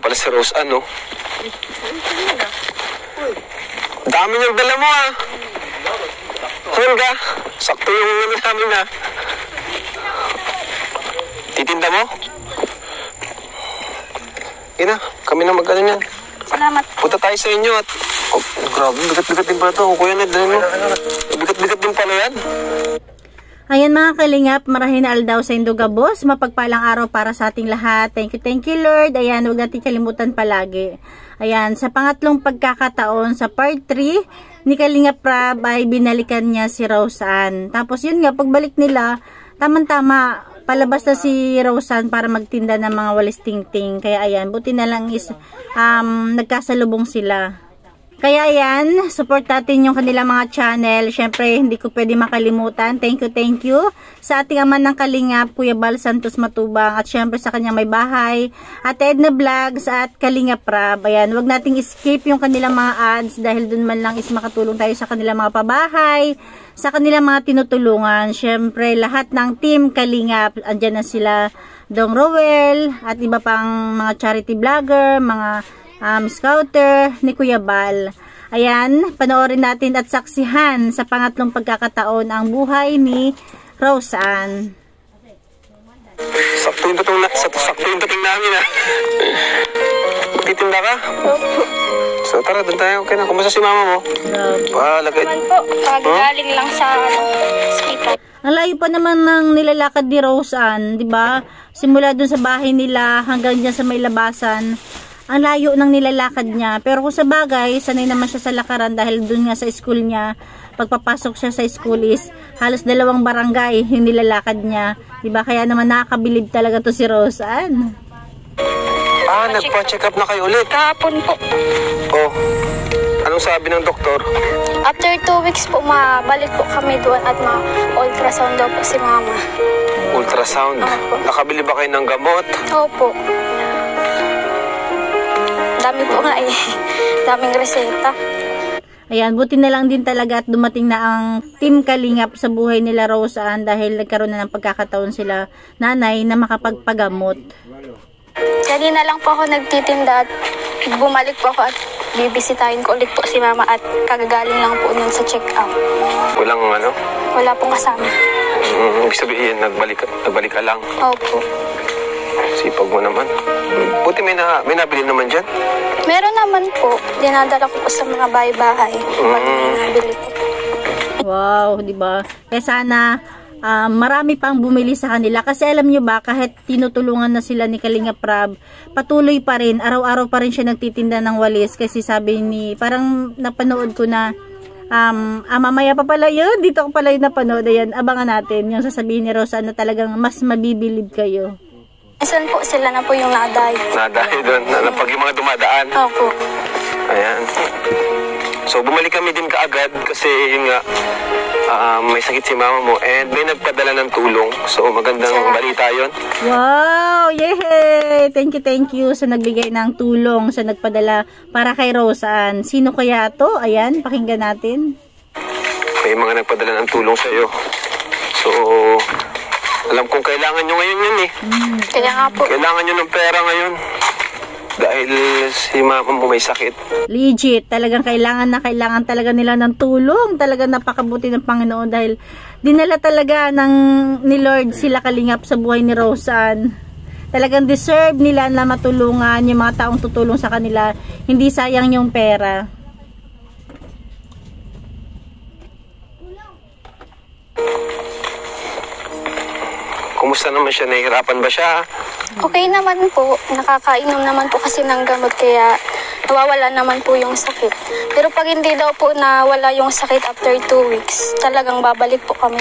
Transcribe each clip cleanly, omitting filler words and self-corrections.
pala si Rose, ano? Dami niyang dala mo, ah. Hulga, sakto yung ano namin, ah. Titinda mo? Ina, kami na mag-ano niyan. Salamat. Punta tayo sa inyo at... Oh, grabe, bigat-bigat din pala ito. Kuya Ned, ano? Bigat-bigat din pala yan. Ayan mga kalingap, marahin na aldaw sa Indogabos. Mapagpalang araw para sa ating lahat. Thank you Lord. Ayan, huwag natin kalimutan palagi. Ayan, sa pangatlong pagkakataon sa part 3 ni Kalingap Rab ay binalikan niya si Roseanne. Tapos yun nga, pagbalik nila, tamang-tama, palabas na si Roseanne para magtinda ng mga walis tingting. Kaya ayan, buti na lang is nagkasalubong sila. Kaya ayan, support natin yung kanilang mga channel. Syempre, hindi ko pwede makalimutan. Thank you sa ating ama ng Kalingap, Kuya Bal Santos Matubang. At syempre sa kanyang may bahay, at Edna Vlogs at Kalingap Rab. Ayan, wag nating escape yung kanilang mga ads dahil dun man lang is makatulong tayo sa kanilang mga pabahay, sa kanilang mga tinutulungan. Syempre, lahat ng team Kalingap, andyan na sila Dong Rowell at iba pang mga charity vlogger, mga scouter ni Kuya Bal. Ayan, panoorin natin at saksihan sa pangatlong pagkakataon ang buhay ni Roseanne. Sakto yung dating namin, ah. Magtitinda ka? So tara, doon tayo. Okay na, kumusta si mama mo? Palagay. Naman po, galing lang sa hospital. Ang layo pa naman ng nilalakad ni Roseanne, di ba? Simula dun sa bahay nila hanggang dyan sa may labasan. Ang layo ng nilalakad niya. Pero kung sa bagay, sanay naman siya sa lakaran dahil dun nga sa school niya, pagpapasok siya sa school is halos 2 barangay yung nilalakad niya. Diba? Kaya naman nakakabilib talaga to si Roseanne. Nagpa-check up na kayo ulit? Kahapon po. Oh, anong sabi ng doktor? After 2 weeks po, mabalik po kami doon at ma-ultrasound daw po si mama. Ultrasound? Opo. Nakabili ba kayo ng gamot? Opo. Dami po nga eh. Daming reseta. Ayan, buti na lang din talaga at dumating na ang Team Kalingap sa buhay nila Roseanne dahil nagkaroon na ng pagkakataon sila nanay na makapagpagamot. Kanina lang po ako nagtitinda at bumalik po ako at bibisitahin ko ulit po si mama at kagagaling lang po nun sa check-up. Walang ano? Wala pong kasama. Ibig sabihin, nagbalik ka lang? Opo. Sipag mo naman. Buti may nabili naman dyan? Meron naman po. Dinadala ko po sa mga bahay-bahay. Nabili ko. Wow, di ba? Kaya sana marami pang bumili sa kanila. Kasi alam nyo ba, kahit tinutulungan na sila ni Kalingap Rab, patuloy pa rin, araw-araw pa rin siya nagtitinda ng walis. Kasi sabi ni, parang napanood ko na, mamaya pa pala yun, dito ko pala yung napanood. Ayan, abangan natin yung sasabihin ni Roseanne na talagang mas mabibilib kayo. Saan po sila na po yung nadayo? Nadayo doon, pag yung mga dumadaan. Opo. Ayan. So, bumalik kami din kaagad kasi yun nga, may sakit si mama mo and may nagpadala ng tulong. So, magandang balita yun. Wow! Yay! Thank you sa nagbigay ng tulong, sa nagpadala para kay Roseanne. Sino kaya to? Ayan, pakinggan natin. May mga nagpadala ng tulong sa'yo. So, alam kong kailangan nyo ngayon yun eh. Kaya nga po. Kailangan nyo ng pera ngayon. Dahil si mama mo may sakit. Legit, talagang kailangan talaga nila ng tulong. Talagang napakabuti ng Panginoon dahil dinala talaga ni Lord sila Kalingap sa buhay ni Roseanne. Talagang deserve nila na matulungan yung mga taong tutulong sa kanila. Hindi sayang yung pera. Kumusta naman siya? Nahihirapan ba siya? Okay naman po. Nakakainom naman po kasi ng gamot kaya nawawala naman po yung sakit. Pero pag hindi daw po nawala yung sakit after 2 weeks, talagang babalik po kami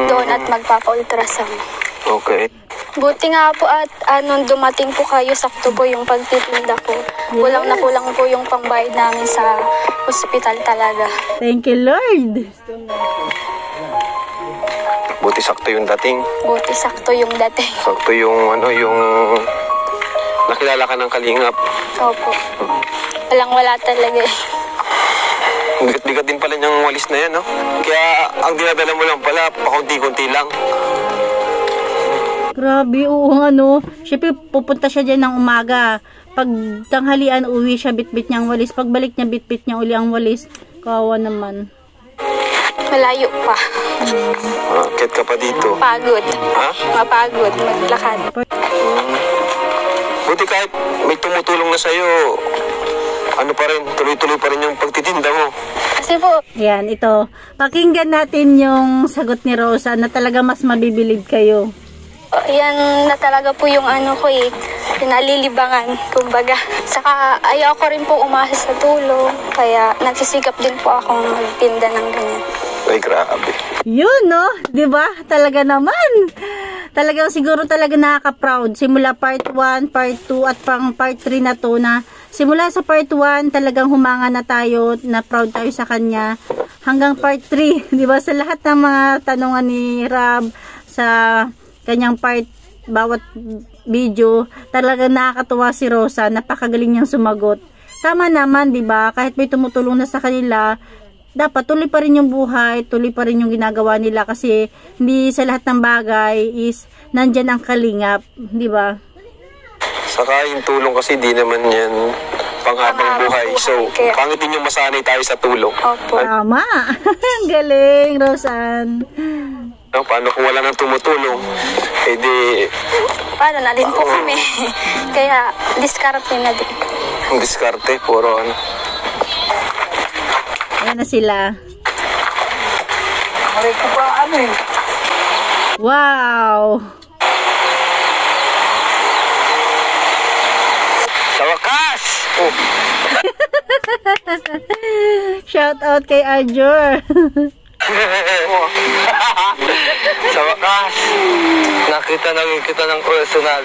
doon at magpapa-ultrasound. Okay. Buti nga po at nung dumating po kayo, sakto po yung pagtitinda ko. Kulang na kulang po yung pambayad namin sa hospital talaga. Thank you, Lord. Buti sakto yung dating. Buti sakto yung dating. Sakto yung yung nakilala ka ng Kalingap. Opo. Walang-wala talaga eh. Bigat-bigat din pala niyang walis na yan, no? Kaya ang dinadala mo lang pala, pakunti-kunti lang. Grabe, oo ano. Siyempre, pupunta siya dyan ng umaga. Pag tanghalian, uwi siya, bitbit niya ang walis. Pagbalik niya, bitbit niya uli ang walis. Kawawa naman. Malayo pa. Akit ka pa dito. Pagod. Ha? Mapagod. Maglakad. Buti kahit may tumutulong na sa'yo, ano pa rin, tuloy-tuloy pa rin yung pagtitinda mo. Kasi po, Ayan, ito. Pakinggan natin yung sagot ni Rosa na talaga mas mabibilib kayo. yan na talaga po yung ano ko eh. Pinalilibangan, kumbaga. Saka ayaw ko rin po umasa sa tulong. Kaya nagsisikap din po akong magtinda ng ganyan. Ay, grabe. Yun, no? 'Di ba? Talaga naman. Talagang siguro talaga nakaka-proud. Simula part 1, part 2, at pang part 3 na to na simula sa part 1, talagang humanga na tayo, na proud tayo sa kanya. Hanggang part 3, 'di ba? Sa lahat ng mga tanungan ni Rab, sa kanyang part, bawat video, talagang nakakatuwa si Rosa. Napakagaling niyang sumagot. Tama naman, 'di ba? Kahit may tumutulong na sa kanila, dapat tuloy pa rin yung buhay, tuloy pa rin yung ginagawa nila kasi hindi sa lahat ng bagay is nandyan ang kalingap, di ba? Saka yung tulong kasi di naman yan panghabang buhay. So, pangit din yung masanay tayo sa tulong. Opo. Tama! Galing, Rosan. No, paano kung wala nang tumutulong? Eh di, Paano na din po kami. Kaya diskarte na din. ang diskarte, puro ano. Ayan na sila. Aray ko pa ano eh. Wow! Sa wakas! Oh, Shout out kay Ajor. sa wakas! Nakita namin kita ng personal.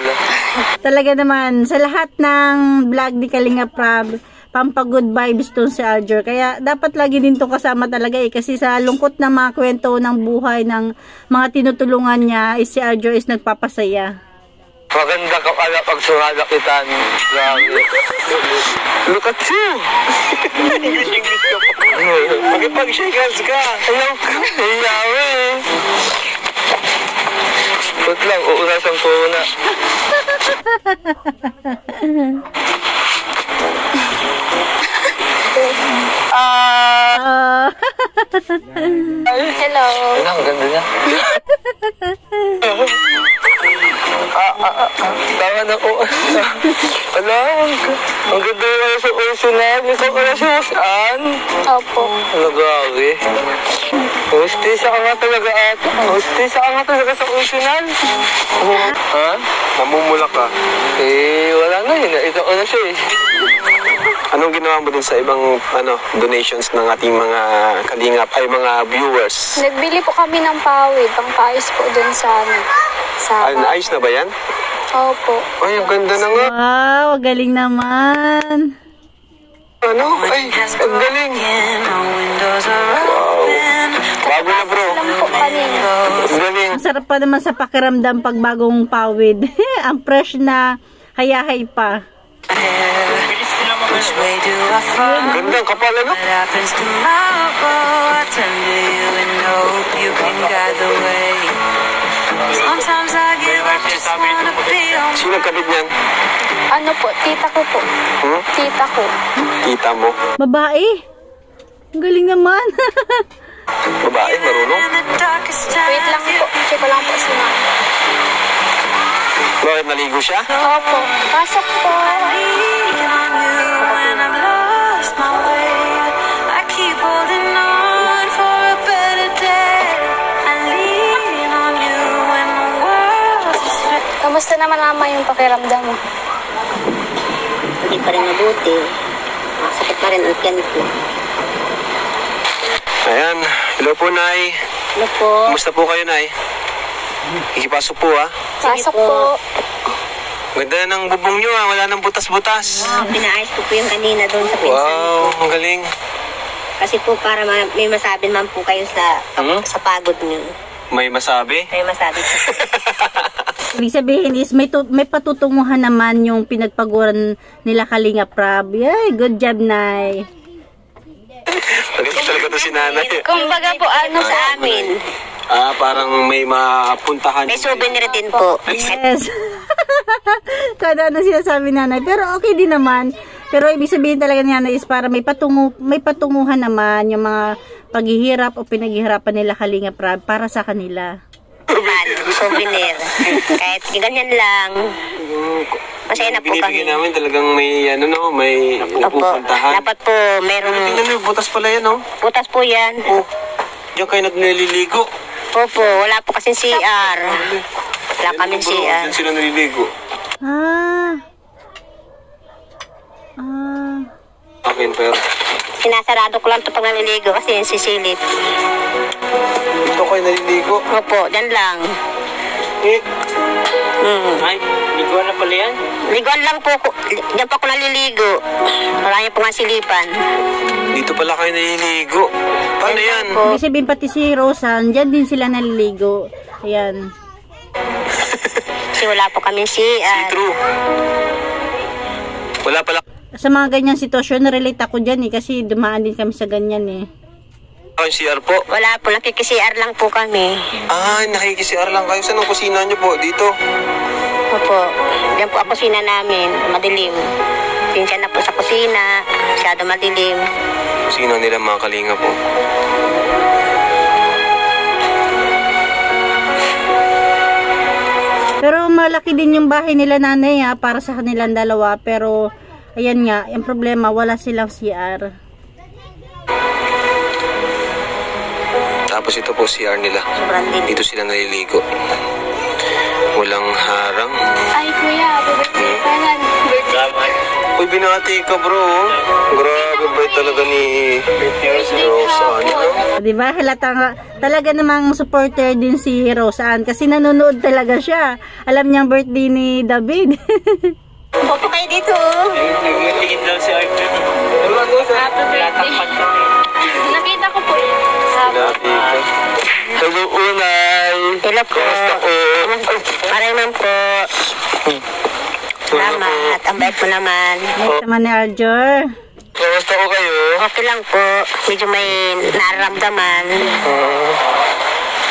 Talaga naman, sa lahat ng vlog ni Kalinga Prab, pampagood vibes to si Aljur. Kaya dapat lagi din to kasama talaga eh. Kasi sa lungkot ng mga kwento ng buhay ng mga tinutulungan niya, si Aljur is nagpapasaya. Maganda ka pala pag sumalakitan. Grabe. Look at you! English ka pa. Magipag-shake hands ka. Ayaw ka. Ayaw eh. Ba't lang, uunasan ko na. Hello. Ano, ang ganda niya. Tawa na ko. Ala, ang ganda naman sa original. Ikaw ka na siya saan? Opo. Nagawi. Hostesa ka nga talaga ata. Hostesa ka nga talaga sa original. Ha? Namumula ka. Eh, wala na yun. Ikaw ka na siya eh. Anong ginawa mo dun sa ibang donations ng ating mga kalingap ay mga viewers? Nagbili po kami ng pawid, pangpaayos po dun sa Ay, ayos na ba yan? Opo. Ay, ang ganda na nga. Wow, galing naman. Ano? Ay, ang galing. Wow. Bago na bro. Alam po kanina. Ang galing. Ang sarap pa naman sa pakiramdam pag bagong pawid. Ang fresh na hayahay pa. Which way do I fall? Ang ganda, ang kapal ano? What happens tomorrow? I turn to you and hope you can guide the way. Sometimes I give up, just wanna be on. Sino nagkabit niyan? Ano po, tita ko po. Hmm? Tita ko. Kita mo. Babae. Ang galing naman. Babae, marunong. In the darkest time. Wait lang po, check ko lang po si mama. Bakit naligo siya? Opo. Pasok po. Lean on you when I've lost my way. I keep holding on for a better day. I lean on you when the world's astray. Kamusta naman naman yung pakiramdam mo? Hindi pa rin mabuti. Masakit pa rin ang ganito. Ayan. Hello po, Nay. Ano po? Kumusta po kayo, Nay? Ikipasok po, ha? Pasok po. po. Ganda ng bubong nyo, ha? Wala nang butas-butas. Pinaayos ko po yung kanina doon sa pinsan Wow, ko. ang galing. Kasi po para may masabi naman po kayo sa pagod niyo. May masabi? May masabi po. Ibig sabihin is may patutunguhan naman yung pinagpaguran nila Kalinga Prab. Yay, good job, Nay. Maganda talaga to si Nanay. Kumbaga po, ano sa amin. Parang may mapuntahan. May souvenir din po. Yes. Kada ano sinasabi nanay. Pero okay din naman. Pero ibig sabihin talaga ni nanay is para may patunguhan naman yung mga paghihirap o pinaghihirapan nila Kalingap Rab para sa kanila. Souvenir. Kahit ganyan lang. Masaya na po kami. Binibigyan namin talagang may may napupuntahan. Dapat po meron. Tingnan mo, butas pala yan, Butas po yan. Diyan kayo naliligo. Opo, wala po kasi CR. Wala kami CR. Diyan sila naliligo. Akin, pero Sinasarado ko lang ito pag naliligo kasi yung sisilip. dito kayo naliligo. Opo, dyan lang. Ay, liguan na pala yan. Liguan lang po. Dyan po ako naliligo. Wala niyo po nga silipan. Dito pala kayo naliligo. Paano yan? Ibig sabihin pati si Rosan, dyan din sila naliligo. Ayan. Kasi wala po kami CR. True. Wala pala. Sa mga ganyang sitwasyon, relate ako dyan kasi dumaan din kami sa ganyan Ang CR po. Wala po, nakikisi-CR lang po kami. Nakikisi-CR lang kayo. Saan ang kusina nyo po? Dito? Opo, yan po ang kusina namin, madilim. Pinsya na po sa kusina, masyado madilim. Kusina nila mga Kalinga po. Pero malaki din yung bahay nila nanay para sa kanilang dalawa. Pero ayan nga, yung problema, wala silang CR. Tapos ito po CR nila. Dito sila naliligo. Walang harang. Ay, kuya, birthday pa yan. Uy, binati ka bro. Grabe ba talaga ni Rosan? Diba? Halata talaga namang supporter din si Rosan kasi nanonood talaga siya. Alam niyang birthday ni David. Opo kayo dito. Nagtingin daw si Arthur. Happy birthday. Nakita ko po yun. Hello, Unay. Hello po. Maraming po. Salamat. Ang bait mo naman. Sama ni Arjor. Kamusta ko kayo? Okay lang po. Medyo may nararamdaman.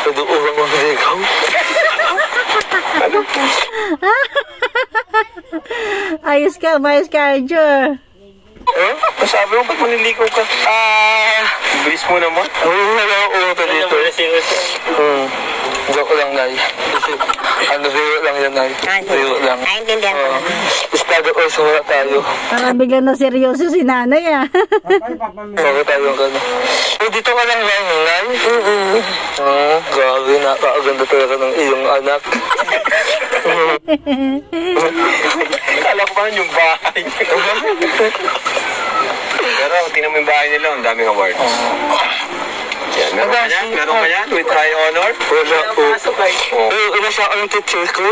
Hello, urang mga ikaw. Ayos ka, Arjor. Sabi mo, ba't maniligaw ka? Bilis mo naman. Wala ako ka dito. Joke lang, Nay. Zero lang yan, Nay. Zero lang. Naintindihan ko. Estado o sura tayo. Parang biglang na seryoso si nanay Bakit tayo ka na? Dito ka lang lang, Nay? Grabe, nakakaganda talaga ng iyong anak. Alam ko ba yung bahay? Pero tingnan mo yung bahay nila, ang daming awards. Yan, meron ka yan? Meron ka yan? With high honor? Wala po. Wala siya ang teacher ko?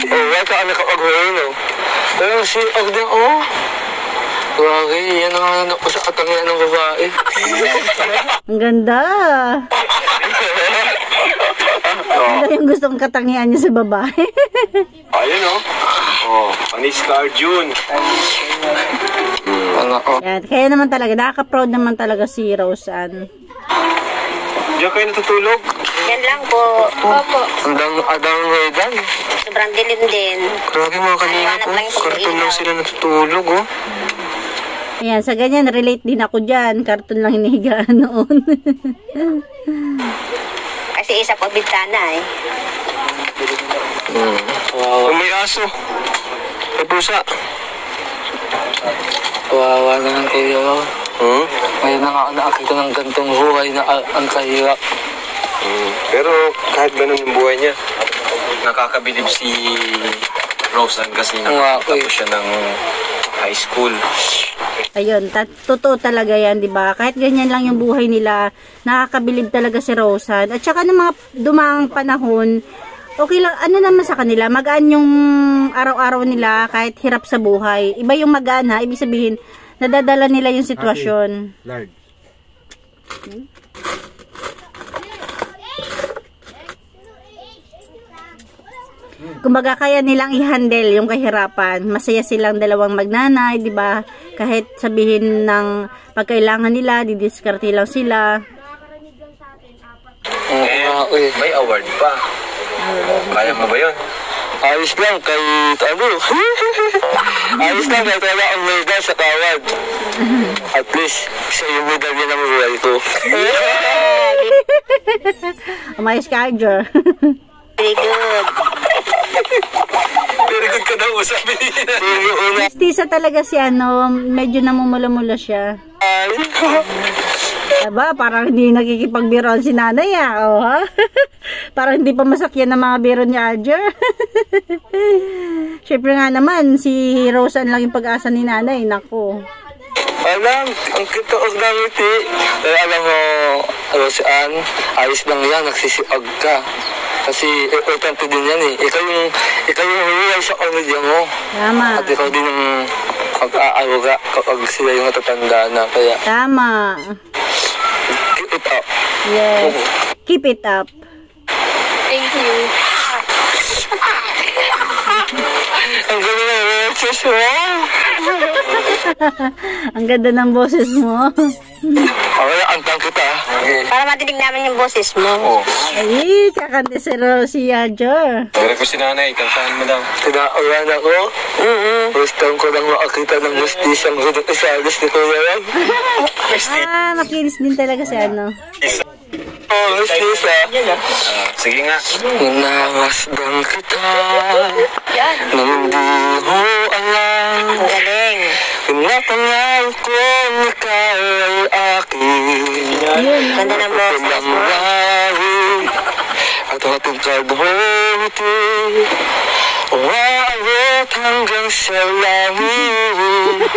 Wala ka ang nakapag-huli, no? Pero si Agdeng, Grabe, yan ang anak ko sa katangian ng babae. Ang ganda. Ano yung gustong katangian niya sa babae? Ayun, Panis ka, Arjun. Yan, kaya naman talaga, nakaka-proud naman talaga si Rosan. Diyan kayo natutulog? Yan lang po. Opo. Adang Redan. Sobrang dilim din. Grabe mga kanina po. Karton lang sila natutulog, Ayan, sa ganyan, relate din ako dyan. Karton lang hinihigaan noon. Kasi isa po bintana Wow. May aso. May pusa. Kawawa naman kuya. Ngayon na nga nakakita ng gantong buhay na ang kahirap. Pero kahit ganun yung buhay niya, nakakabilib si Rosan kasi tapos siya ng high school. Ayun, totoo talaga yan, di ba? Kahit ganyan lang yung buhay nila, nakakabilib talaga si Rosan. At saka ng mga dumaang panahon, okay lang, ano naman sa kanila, magaan yung araw-araw nila kahit hirap sa buhay. Iba yung magaan ha, ibig sabihin, nadadala nila yung sitwasyon. Large. Kumbaga kaya nilang i-handle yung kahirapan. Masaya silang dalawang magnanay, 'di ba? Kahit sabihin ng pagkailangan nila, didiskarte lang sila. May award pa. Kaya mo ba yun? Ayos lang kahit ano. Ayos lang kahit wala ang medal sa kawad. At least, siya yung medal niya ng buhay ko. Umayos ka, Arjor. Very good. Very good ka daw, sabi niya. Mestiza talaga si medyo namumula-mula siya. Diba? Parang hindi nakikipagbiroan si nanay oh, ha? Parang hindi pa masakyan ng mga biro ni Arjor. Siyempre nga naman, si Roseanne lang yung pag-asa ni nanay. Naku. Alam, ang kitoog na ngiti. Pero alam mo, Roseanne, ayos lang yan, nagsisiag ka. Kasi importante din yan eh. Ikaw yung huwag sa pamilya mo. Tama. At ikaw din yung mag-aaruga kapag sila yung natatanda na. Kaya, Tama. keep it up. Yes. Keep it up. Thank you. Ang galing na boses mo. Ang ganda ng boses mo. Okay, antang kita. Para matinig namin yung boses mo. Ay, kakante si Arjor. Pero ko si nanay, kantaan mo daw. Tinaulan ako. First time ko lang makakita ng mustisyang hudok isalis ni Kuya Ram. Makinis din talaga si Oh, mustisa. Sige nga. Nangasdang kita. Nang di mo alam. Ang galing. Pinapangal ko ikaw ay akin. Ganda ng boses mo. At ating kadhuti. Umaabot hanggang sa langit.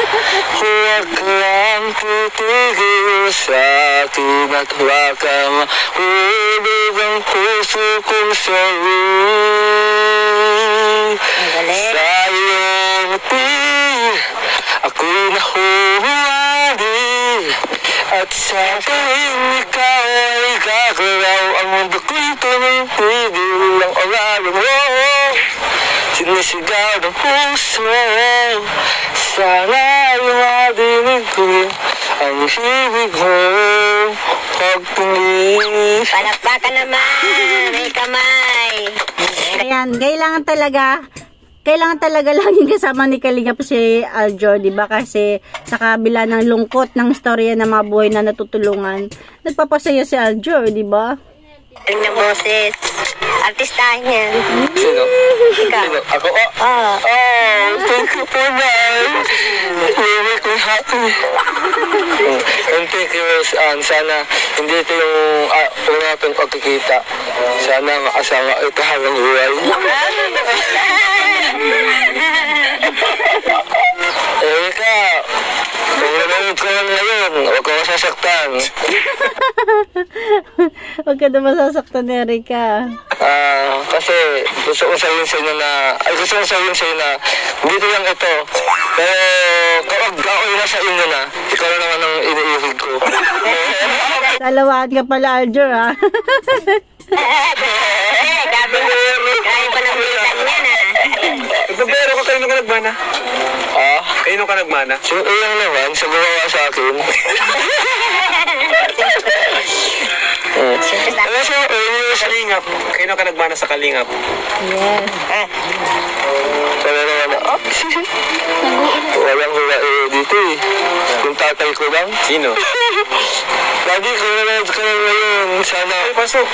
Huwag lang titigil sa akin at huwag kang mahulog ang puso kong sa'yo. Sa iyong ngiti, ako'y nahuhuli. At sa tuwing ikaw ay gagalaw, ang mundo ko'y tumipigil ang alaala mo. Sinisigaw ng puso, sana ay madinig ko ang hibig mo pagtingin. Palakpakan naman. May kamay. Ayan, kailangan talaga laging kasama ni Kalinga po si Arjor, di ba? Kasi sa kabila ng lungkot ng storya ng mga buhay na natutulungan, nagpapasaya si Arjor, di ba? Galing ng boses. Artistahin yan. Sino? Ikaw. Sino? Ako? Oh, thank you po, Nay. Make me happy. And thank you, Roseanne. Sana hindi ito yung una natin pagkikita. Sana makasama ito hanggang buhay. Erika, kung nanonood ka lang ngayon, huwag ka masasaktan. Huwag ka na masasaktan, Erika. Kasi gusto ko sabihin sa'yo na dito lang ito. Pero kapag ako na sa inyo na, ikaw na naman ang iniibig ko. Dalawaan ka pala, Arjor, ha? Kaya pa ng militan yan, ha? Pero ko kayo ka nagmana? Kayo ka nagmana? So, ilang naman, sa gumawa sa akin. Kalingap. Kayo ka nagmana sa Kalingap? Yes. Sana naman na, walang hula dito eh. Yung tatay ko lang. Sino? Lagi ko nanonood ka lang ngayon. Sana. Ay, pasok.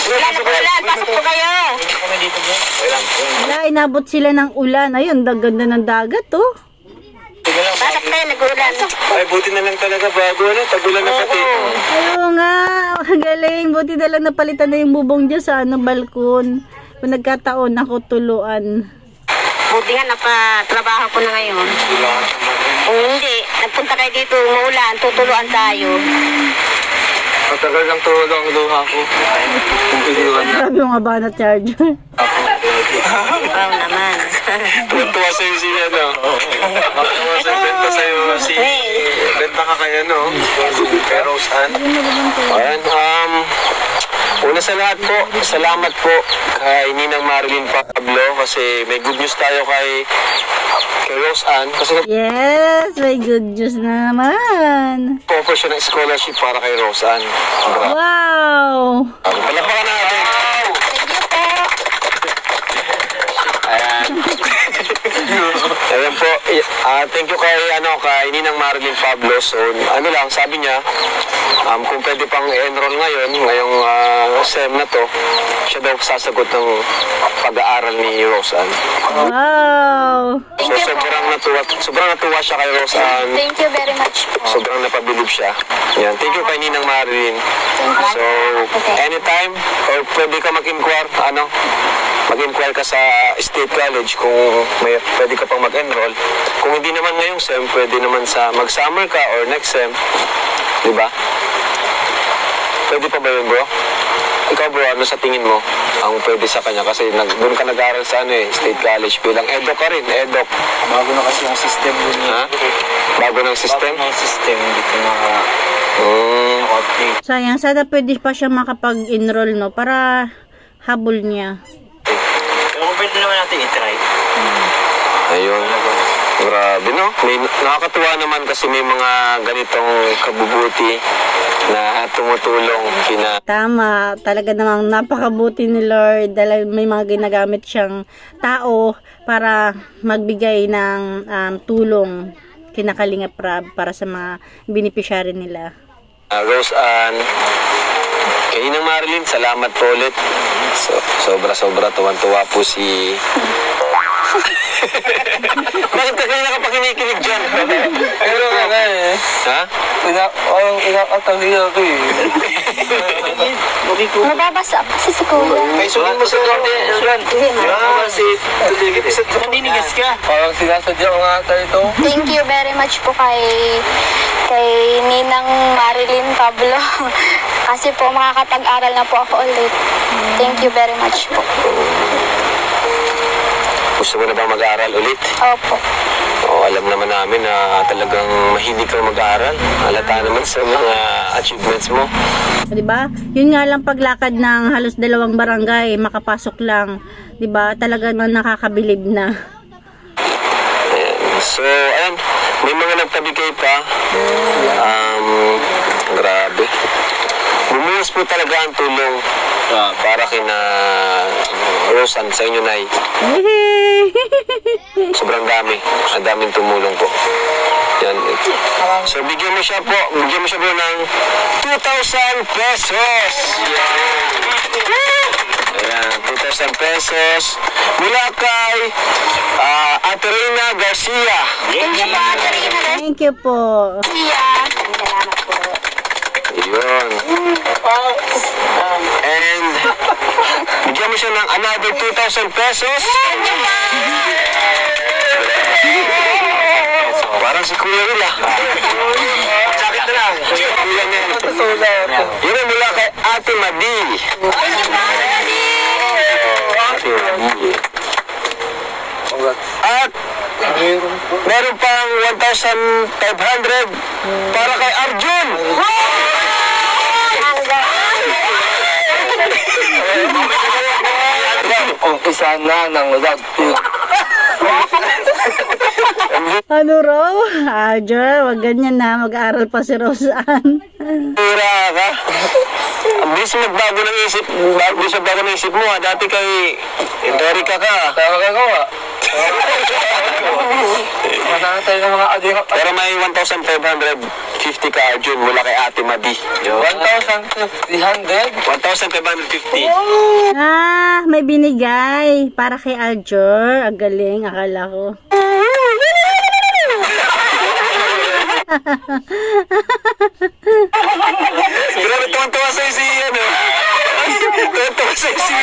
Pasok po kayo. Wala, inabot sila ng ulan. Ayun, ganda ng dagat, oh. Pasok kayo, nag-ulan. Ay, buti na lang talaga bago tagulan na pati. Oo nga, galing. Buti na lang napalitan na yung bubong dyan sa balkon. Kung nagkataon ako tuluan. Buti nga, napatrabaho ko na ngayon. Kung hindi, nagpunta kayo dito, umuulan, tutuluan tayo. Matagal lang tulog ang luha ko. Kung iliwan na. Grabe yung aba na charger. Wow naman. Tuwa sa'yo si Tuwa sa'yo si Benta ka kay kay Roseanne. Ayan, Una sa lahat po, salamat po kay Ninang Marilyn Pablo kasi may good news tayo kay Rose Ann kasi Yes, may good news na naman. nag-offer siya ng scholarship para kay Rose Ann. Wow! Palapakan natin. Ayan. Ayan po. Thank you kay Ninang Marilyn Pablo. So, sabi niya, kung pwede pang enroll ngayong SEM na to, siya daw sasagot ng pag-aaral ni Rose Ann. Wow! So, sobrang natuwa siya kay Rose Ann. Thank you very much po. Sobrang napabilib siya. Yan. Thank you kay Ninang Marilyn. So, anytime, or pwede ka mag-inquire, mag-inquire ka sa State College kung pwede ka pang mag-enroll. Kung hindi naman ngayong SEM, pwede naman sa mag-summer ka or next SEM. Diba? Pwede pa ba yun, bro? Ikaw, bro, ano sa tingin mo ang pwede sa kanya? Kasi doon ka nag-aaral sa State College bilang edok ka rin, edok. Bago na kasi yung system yun. Ha? Bago ng system? Bago ng system, hindi ko update. Sayang, sana pwede pa siya makapag-enroll, no? Para habol niya. Pero kung pwede naman natin i-try. Ayun. Grabe, no? Nakakatuwa naman kasi may mga ganitong kabubuti na tumutulong Tama, talaga namang napakabuti ni Lord dahil may mga ginagamit siyang tao para magbigay ng tulong kina Kalingap Rab para sa mga beneficiary nila. Rose Ann, kay Ninang Marilyn, salamat po ulit. Sobra-sobra tuwan-tuwa po si... Bakit ka kanina ka pa kinikilig dyan? Pero nga eh. Ha? Inakatahiya ko eh. Mababasa kasi si Kuya. May sulit mo sa konti. Naninigas ka. Parang sinasadya ko nga tayo ito. Thank you very much po kay Ninang Marilyn Pablo. Kasi po makakapag-aral na po ako ulit. Thank you very much po. Gusto mo na ba mag-aaral ulit? Opo. Alam naman namin na talagang mahilig kang mag-aaral. Halata naman sa mga achievements mo. Diba? Yun nga lang paglakad ng halos 2 barangay, makapasok lang. Diba? Talagang nakakabilib na. So, ayan. May mga nagtabigay pa. Grabe. Bumuhos po talaga ang tulong para kina Rose Ann sa inyo, Nay. Sobrang dami. Ang daming tumulong po. Yan. So, bigyan mo siya po ng 2,000 pesos. Ayan, 2,000 pesos. Mula kay Ate Reyna Garcia. Thank you po, Ate Rina. Thank you po. Salamat po. Yun. And bigyan mo siya ng another 2,000 pesos. Parang si Kuya Willa. Sakit na lang. Kuya niya. Yun ang mula kay Ate Madi. Ate Madi. At meron pang 1,500 para kay Arjun. Umpisa na ng road trip. Ano raw? Ajar, wag ganyan na. Mag-aaral pa si Rose Ann. Pura ka. Ang bilis magbago ng isip. Bago ng isip mo ha. Dati kay Erika ka. Nakakagawa. Manatay ng mga adingot. Pero may 1,550 ka, Arjun, mula kay Ate Madi. 1,550. 1,550. May binigay para kay Aljor. Ang galing, akala ko. Grabe, tuwan-tuwa sa'yo si, tuwan-tuwa sa'yo si,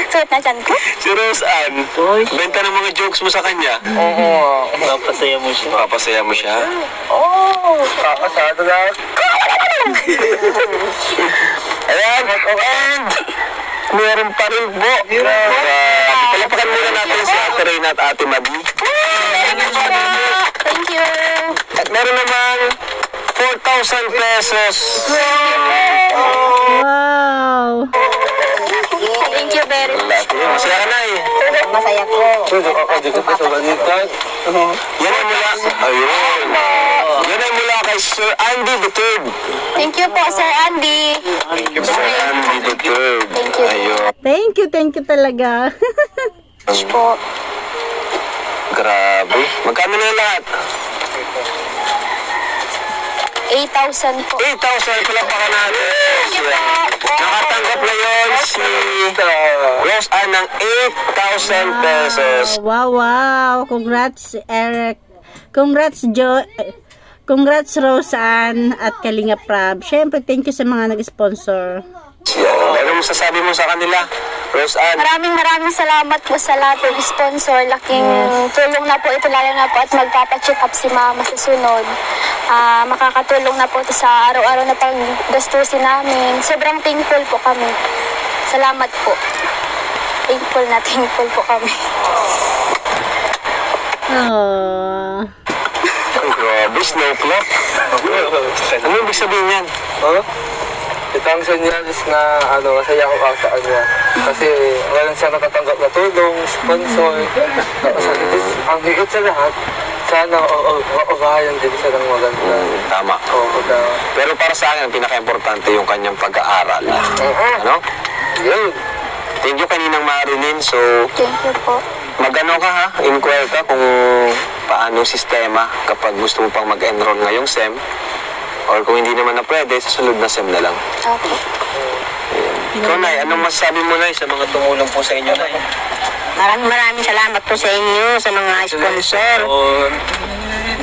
Suot na dyan ko? si Rose Ann. Benta ng mga jokes mo sa kanya. Oo. Napasaya mo siya. Papasaya mo siya. Oo. Kakasado na. Ayan, and meron pa rin po. Palapakan muna natin si Ate Reyna at Ate Madi. Thank you. At meron naman 4,000 pesos. Wow! Thank you very much. Masaya ka na eh. Masaya po. Yan ay mula. Ayun. Yan ay mula kay Sir Andy III. Thank you po, Sir Andy. Sir Andy III. Thank you. Ayun. Thank you talaga. Po. Grabe. Magkano na yung lahat? 8,000 po. 8,000 palakpakan natin. Nakatanggap na yun si Rose Ann ng 8,000 pesos. Wow. Congrats, Eric. Congrats, Congrats, Rose Ann at Kalinga Prab. Syempre, thank you sa mga nag-sponsor. Ano masasabi mo sa kanila, Rose Ann? Maraming salamat po sa lahat ng sponsor. Laking tulong na po ito, lalo na po at magpapacheck up si Mama sa sunod. Makakatulong na po ito sa araw-araw na paggastusin namin. Sobrang thankful po kami. Salamat po. Thankful po kami. Oh. Grabe, snowflake. Ano ibig sabihin yan? Ito ang senyales na masaya ako sa kanya. Kasi walang siya natatanggap na tulong, sponsor. Tapos ang higit sa lahat, sana maubahayan din siya ng maganda. Tama. Pero para sa akin, ang pinaka-importante yung kanyang pag-aaral. Ano? Yun. Thank you kaninang Marilyn. So, Thank you po. magano ka ha? Inquire ka kung paano sistema kapag gusto mo pang mag-enroll ngayong SEM. Or kung hindi naman na pwede, sa sunod na SEM na lang. Okay. Ikaw, Nay, anong masasabi mo, Nay, sa mga tumulong po sa inyo, Nay? Maraming salamat po sa inyo, sa mga sponsor.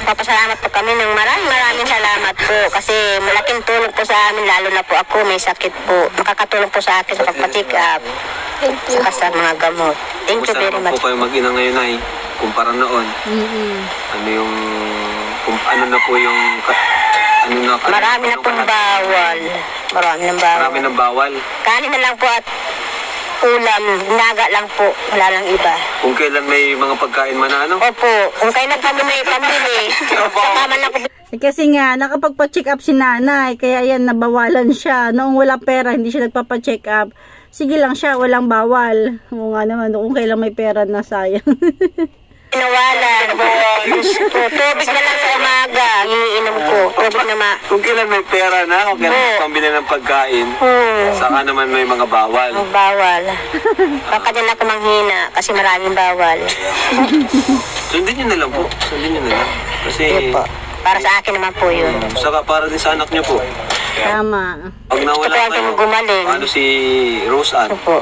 Papasalamat po kami ng maraming salamat po. Kasi malaking tulong po sa amin, lalo na po ako, may sakit po. Makakatulong po sa akin sa pagpa-check up. Thank you. Saka sa mga gamot. Thank you very much. po kayo mag-ina ngayon, Nay, kumpara noon? Ano yung... ano na po yung... Marami na pong bawal. Marami ng bawal. Kanin na lang po at ulam, naga lang po, wala lang iba. Kung kailan may mga pagkain man na ano? Opo, kung kailan pa may pambili, saka man lang po. Kasi nga, nakapagpa-check up si nanay, kaya yan, nabawalan siya. Noong wala pera, hindi siya nagpapa-check up. Sige lang siya, walang bawal. Oo nga naman, kung kailan may pera na, sayang. Nawalan. Tubig na lang sa umaga, iniinom ko. Tubig na Kung kailan may pera na, kung kailan pambili ng pagkain, saka naman may mga bawal. Bawal. Baka din ako manghina kasi maraming bawal. Sundin nyo na lang po. Sundin nyo na lang. Kasi... Yun po. Para sa akin naman po yun. Saka para din sa anak nyo po. Tama. Pag nawala Gusto ko kayo, lang gumaling. paano si Rose Ann? Opo.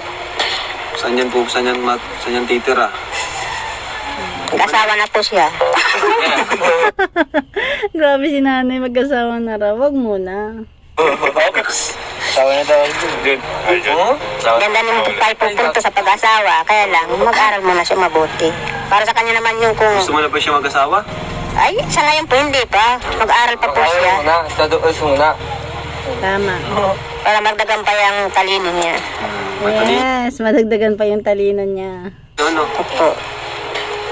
Saan yan titira? Mag-asawa na po siya. Grabe si nanay, mag-asawa na raw. Wag muna. Ganda naman tayo pupunta sa pag-asawa. Kaya lang, mag-aral muna siya mabuti. Para sa kanya naman yung kung... Gusto mo na ba siya mag-asawa? Ay, sa ngayon po hindi pa. Mag-aral pa po siya. Muna. Tama. Para magdagan pa yung talino niya. Yes, madagdagan pa yung talino niya. Ano? Opo.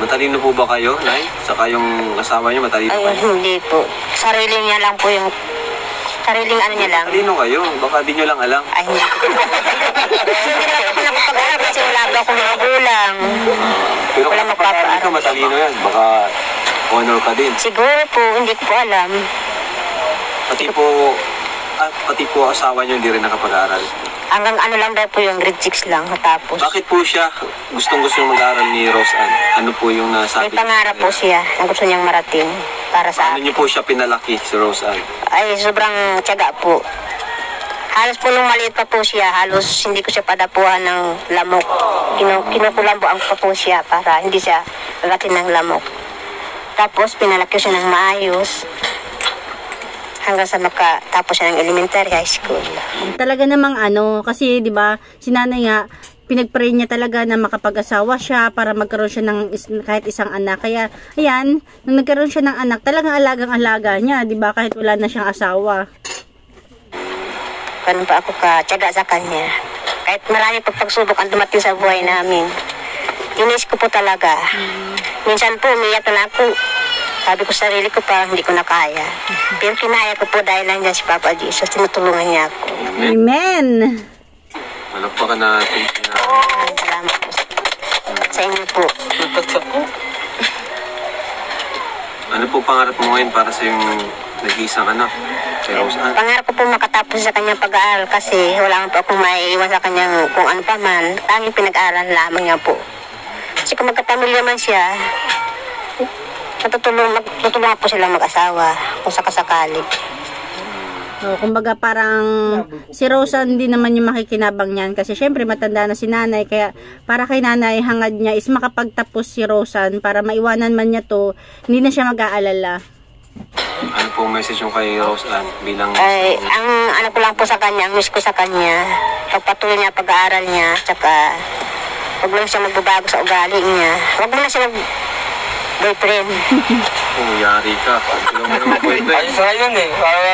Matalino po ba kayo, Nay? Saka yung asawa niyo matalino Ay, kayo? hindi po. Sariling niya lang po yung... Sariling ano niya lang. Matalino kayo? Baka di nyo lang alam. Ay, hindi ko. Hindi lang ako nakapag-aral kasi wala ba akong mga gulang. Pero Wala kung magpapaaral. ka, matalino yan. Baka honor ka din. Siguro po, hindi ko po alam. Pati po asawa niyo hindi rin nakapag-aral. Hanggang ano lang daw po yung grade 6 lang natapos. Bakit po siya gustong-gusto mag-aral ni Rose Ann? Ano po yung nasabi? May pangarap po siya na gusto niyang marating para sa Ano niyo po siya pinalaki, si Rose Ann? Ay, sobrang tiyaga po. Halos po nung maliit pa po siya, halos hindi ko siya padapuhan ng lamok. Kinukulambuan ko pa po siya para hindi siya lalatin ng lamok. Tapos pinalaki siya ng maayos hanggang sa makatapos siya ng elementary high school. Talaga namang kasi 'di ba, si nanay nga pinagpray niya talaga na makapag-asawa siya para magkaroon siya ng kahit isang anak. Kaya ayan, nung nagkaroon siya ng anak, talagang alagang-alaga niya, 'di ba, kahit wala na siyang asawa. Ganun pa ako ka-tiyaga sa kanya. Kahit marami pagsubok ang dumating sa buhay namin. Tinis ko po talaga. Minsan po, umiyak na ako. Sabi ko sa sarili ko parang hindi ko na kaya. Pero kinaya ko po dahil nandiyan si Papa Jesus. Tinutulungan niya ako. Amen. Malakpakan natin. Salamat po sa inyo po. Ano po pangarap mo ngayon para sa yung nag-iisang anak? Kay Roseanne? Pangarap ko po makatapos sa kanyang pag-aaral kasi wala po akong maiiwan sa kanyang kung ano pa man. Tanging pinag-aaral lamang niya po. Kasi kung magkapamilya man siya, matutulungan po sila mag-asawa kung sakasakali. So, kumbaga parang si Roseanne hindi naman yung makikinabang niyan kasi syempre matanda na si nanay kaya para kay nanay hangad niya is makapagtapos si Roseanne para maiwanan man niya to, hindi na siya mag-aalala. Ano po message yung kay Roseanne bilang... Ay, ang ano ko lang po sa kanya, ang miss ko sa kanya, pagpatuloy niya pag-aaral niya, tsaka huwag lang siya magbabago sa ugali niya. Huwag mo na siya mag-boyfriend. Oh, yari ka. Ano mo naman boyfriend? Ayos nga yun eh. Para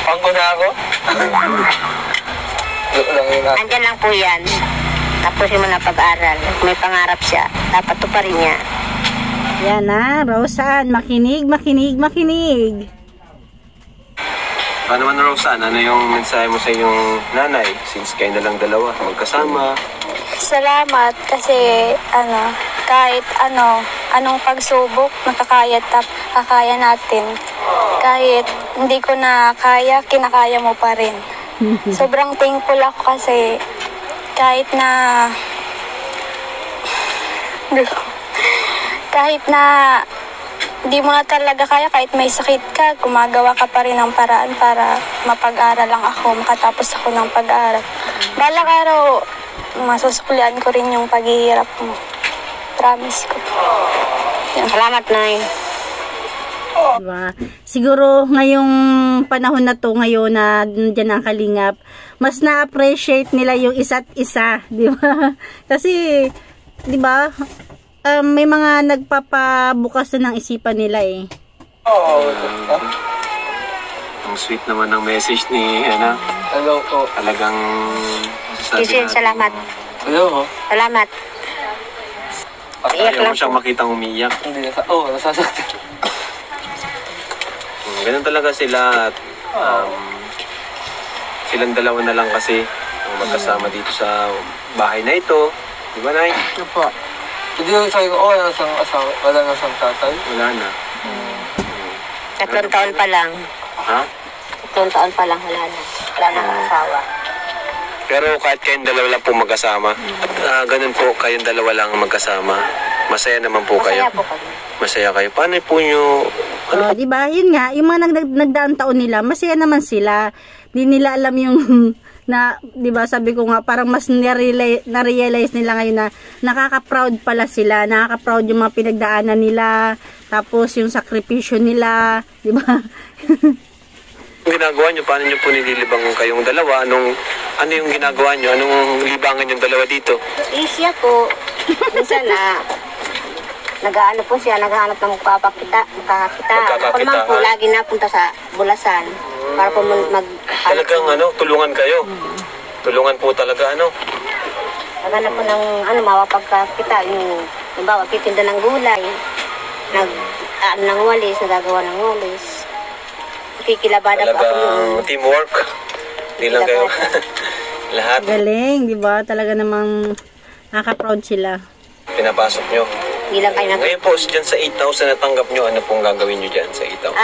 pangko na ako. Andyan lang po yan. Tapusin mo na pag-aaral. May pangarap siya. Dapat to pa rin niya. Yan na, Roseanne, makinig. Paano man Roseanne, ano yung mensahe mo sa inyong nanay? Since kayo na lang dalawa, magkasama. Salamat kasi kahit anong pagsubok nakakaya natin. Kahit hindi ko na kaya, kinakaya mo pa rin. Sobrang thankful ako kasi kahit na hindi mo na talaga kaya, kahit may sakit ka, gumagawa ka pa rin ng paraan para mapag-aral lang ako, makatapos ako ng pag-aaral. Balang araw, masusuklian ko rin yung paghihirap mo. Promise ko. Yan. Salamat, Nay. Diba? Siguro ngayong panahon na to, ngayon na dyan ang kalingap, mas na-appreciate nila yung isa't isa, di ba? Kasi, di ba, may mga nagpapabukas na ng isipan nila eh. Ang sweet naman ng message ni Hannah. Hello po. Talagang Kisin, salamat. Hello. Salamat. Iyak ayaw lang mo siyang po. makitang umiyak. Hindi nasasaktan. Ganun talaga sila at silang dalawa na lang kasi ang magkasama dito sa bahay na ito. Di ba, Nay? Ano po? Hindi ko sabi ko, wala na siyang asawa, wala na siyang tatay. Wala na. 3 taon pa lang. Ha? 3 taon pa lang, wala na. Wala na ang asawa. Pero kahit kayong dalawa lang po magkasama, at ganun po kayong dalawa lang magkasama, masaya naman po kayo. Masaya po kami. Masaya kayo. Paano po nyo... Oh, di ba? Yun nga, yung mga nagdaang taon nila, masaya naman sila. Di nila alam yung na, di ba, sabi ko nga, parang mas na-realize nila ngayon na nakaka-proud pala sila, nakaka-proud yung mga pinagdaanan nila, tapos yung sakripisyo nila, di ba? ginagawa nyo? Paano nyo po nililibang kayong dalawa? Ano yung ginagawa nyo? Anong libangan yung dalawa dito? Siya po, minsan nag-aano po siya, naghahanap ng makakakita. Ako naman po, lagi napunta sa Bulasan para po Talagang tulungan kayo. Tulungan po talaga naghanap po ng mapapagkakita. Yung titinda ng gulay, ng walis, nagagawa ng walis. Kikilabada po ako yun. Talagang teamwork. Hindi lang kayo. Lahat. Galing, di ba? Talaga namang nakaka-proud sila. Pinapasok nyo. Hindi lang kayo Ngayon po, dyan sa 8,000 na tanggap nyo, ano pong gagawin nyo dyan sa 8,000?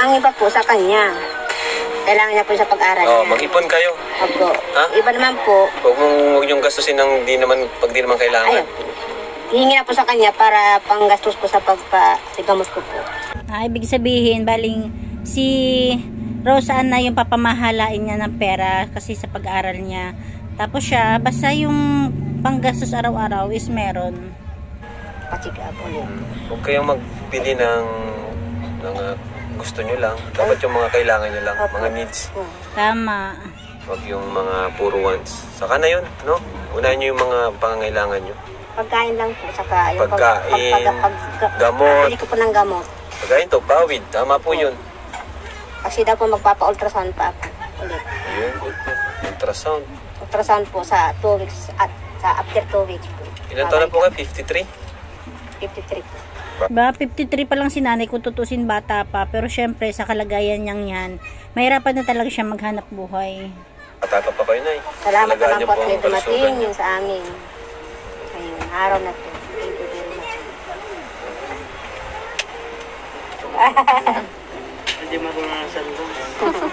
Ang iba po sa kanya. Kailangan niya po sa pag-aral niya. Mag-ipon kayo. Opo. Ha? Iba naman po, Huwag nyong gastusin ng pag di naman kailangan. hihingi na po sa kanya para panggastos po sa pagpagamot ko po. Ibig sabihin, baling si Roseanne na yung papamahalain niya ng pera kasi sa pag-aaral niya. Tapos siya, basta yung panggastos araw-araw is meron. Pachiga po ulit. Huwag kayong magbili ng gusto nyo lang. Dapat yung mga kailangan nyo lang, mga needs. Tama. Huwag yung mga puro wants. Saka na yun, no? Unahin nyo yung mga pangangailangan nyo. Pagkain lang po, saka yung Pagkain, gamot. Pili ko po ng gamot. Pagkain to, pawid. Tama po yun. Kasi daw po magpapa-ultrasound pa ako ulit. Yun, ultrasound. Ultrasound po sa 2 weeks at sa after 2 weeks po. Ilan taon na po kayo? 53? 53. Ba, 53 pa lang si nanay kung tutusin bata pa. Pero syempre, sa kalagayan niyang yan, mahirapan na talaga siya maghanap buhay. Pataka pa kayo, Nay. Salamat Alagaan naman niyo po po at ang may dumating kalusugan. yun sa amin. Ngayong araw na to. Thank you very much.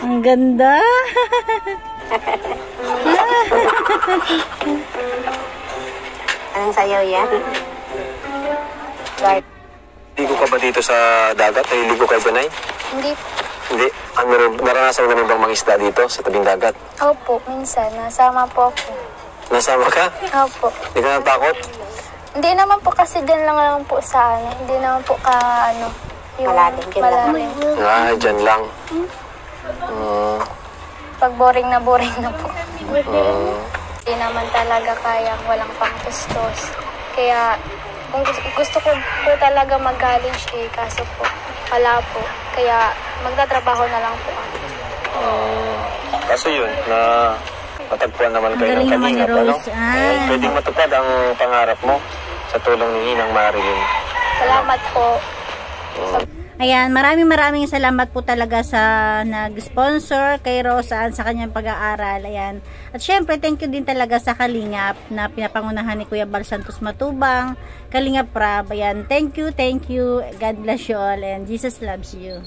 Ang ganda! Anong sayaw yan? Guard. Ligo ka ba dito sa dagat? Naliligo kayo ba, Nay? Hindi Hindi. Naranasan mo na bang mangisda dito sa tabing dagat? Opo, minsan. Nasama po ako. Nasama ka? Opo. Hindi ka natakot? Hindi naman po kasi dyan lang po sa ano. Hindi naman po ka ano. Malalim, dyan lang. malalim. Ah, dyan lang. Pag boring na po. Hindi naman talaga kaya walang pangtustos. Kaya kung gusto ko po talaga mag-college kaso po wala po. Kaya magtatrabaho na lang po ako. Kaso yun, na matagpuan naman kayo ng Galing naman ni kalingap, ano? Rose. Ah. Pwedeng matupad ang pangarap mo sa tulong ni Ninang Marilyn. Salamat po. Ayan, maraming salamat po talaga sa nag-sponsor kay Rosaan sa kanyang pag-aaral. Ayan. At syempre, thank you din talaga sa Kalingap na pinapangunahan ni Kuya Bal Santos Matubang, Kalingap Rab. Ayan, thank you. God bless you all and Jesus loves you.